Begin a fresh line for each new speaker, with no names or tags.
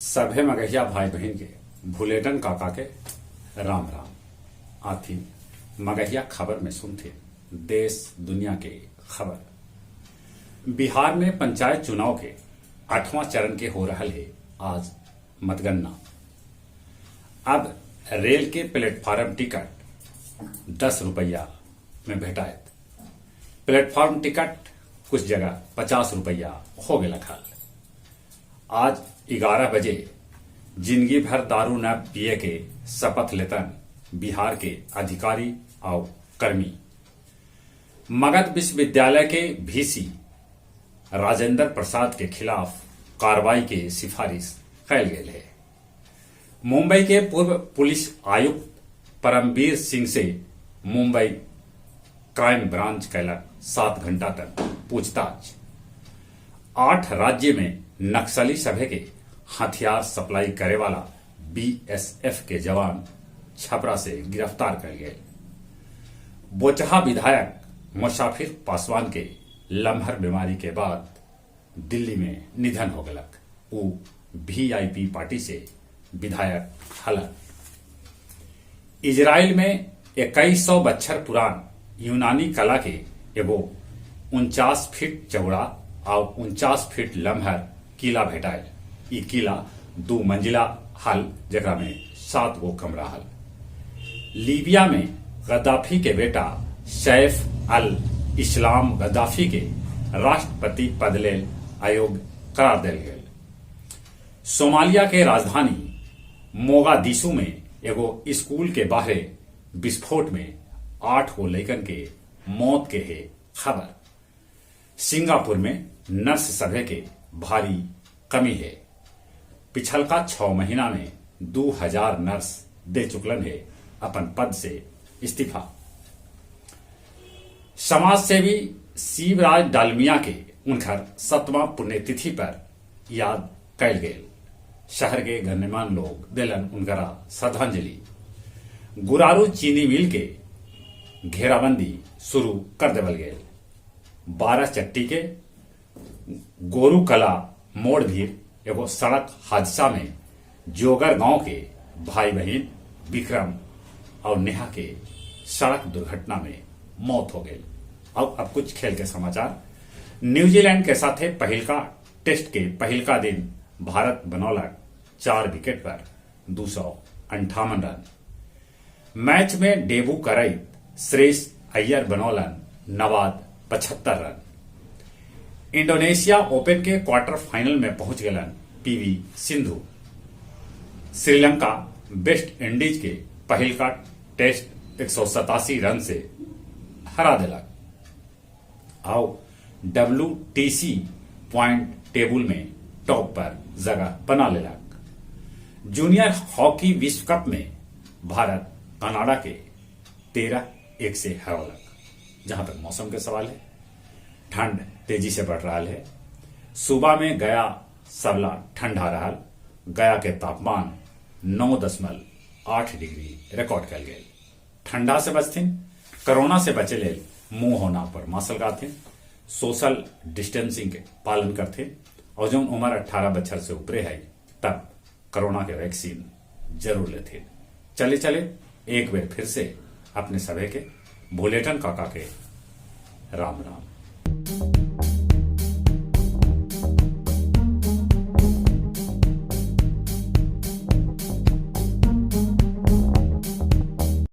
सभे मगहिया भाई बहन के भुलेटन काका के राम राम। आथी मगहिया खबर में सुनते देश दुनिया के खबर। बिहार में पंचायत चुनाव के 8वां चरण के हो रहा है आज मतगणना। अब रेल के प्लेटफॉर्म टिकट 10 रुपया में भेटायत। प्लेटफॉर्म टिकट कुछ जगह 50 रुपया हो गया खाल। आज 11 बजे जिंदगी भर दारू न पिए के शपथ लेतन बिहार के अधिकारी और कर्मी। मगध विश्वविद्यालय के वीसी राजेंद्र प्रसाद के खिलाफ कार्रवाई के सिफारिश कैल गई है। मुंबई के पूर्व पुलिस आयुक्त परमवीर सिंह से मुंबई क्राइम ब्रांच कैलक 7 घंटा तक पूछताछ। 8 राज्य में नक्सली सभे के हथियार सप्लाई करे वाला बीएसएफ के जवान छपरा से गिरफ्तार कर गए। बोचहा विधायक मुसाफिर पासवान के लम्हर बीमारी के बाद दिल्ली में निधन हो गलक। वो वीआईपी पार्टी से विधायक हलन। इजराइल में 2100 बछर पुरान यूनानी कला के एगो 49 फीट चौड़ा और 49 फीट लम्हर किला भेटायल। ई किला 2 मंजिला हल जगह में 7 गो कमरा हल। लीबिया में गद्दाफी के बेटा सैफ अल इस्लाम गद्दाफी के राष्ट्रपति पद लेल अयोग्य करार दिल गए। सोमालिया के राजधानी मोगादिशु में एगो स्कूल के बाहर विस्फोट में 8 गो लड़कन के मौत के है खबर। सिंगापुर में नर्स सभे के भारी कमी है। पिछलका 6 महीना में 2000 नर्स दे चुकलन है अपन पद से इस्तीफा। समाज सेवी शिवराज डालमिया के उनकर 7वां पुण्यतिथि पर याद कैल गए। शहर के गण्यमान्य लोग दिलन उनकरा श्रद्धांजलि। गुरारू चीनी मिल के घेराबंदी शुरू कर देवल गए। 12 चट्टी के गोरू कला मोड़ भी एगो सड़क हादसा में जोगर गांव के भाई बहन विक्रम और नेहा के सड़क दुर्घटना में मौत हो गई। अब कुछ खेल के समाचार। न्यूजीलैंड के साथ पहिलका टेस्ट के पहिलका दिन भारत बनौलक 4 विकेट पर 258 रन। मैच में डेब्यू करैत श्रेयस अय्यर बनौलन नवाद 75 रन। इंडोनेशिया ओपन के क्वार्टर फाइनल में पहुंच गलन PV Sindhu. Sri Lanka West Indies के पहिलका टेस्ट 187 रन से हरा दिलक। आओ WTC पॉइंट टेबल में टॉप पर जगह बना लेलक। जूनियर हॉकी विश्व कप में भारत कनाडा के 13-1 से हरौलक। जहां तक मौसम के सवाल है, ठंड तेजी से बढ़ रहा है। सुबह में गया सबला ठंडा रहा। गया के तापमान 9.8 डिग्री रिकॉर्ड कर गए। ठंडा से बचथिन, कोरोना से बचे ले मुंह होना पर मास्क लगाथिन, सोशल डिस्टेंसिंग के पालन करथिन और जो उम्र 18 बछर से ऊपरे है तब कोरोना के वैक्सीन जरूर लेथिन। चले एक बार फिर से अपने सभी के भुलेटन काका के राम राम।